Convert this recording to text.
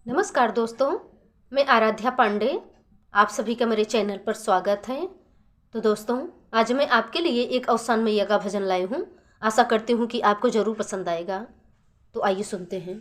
नमस्कार दोस्तों, मैं आराध्या पांडे। आप सभी का मेरे चैनल पर स्वागत है। तो दोस्तों, आज मैं आपके लिए एक अवसान मैया का भजन लाई हूँ। आशा करती हूँ कि आपको ज़रूर पसंद आएगा। तो आइए सुनते हैं।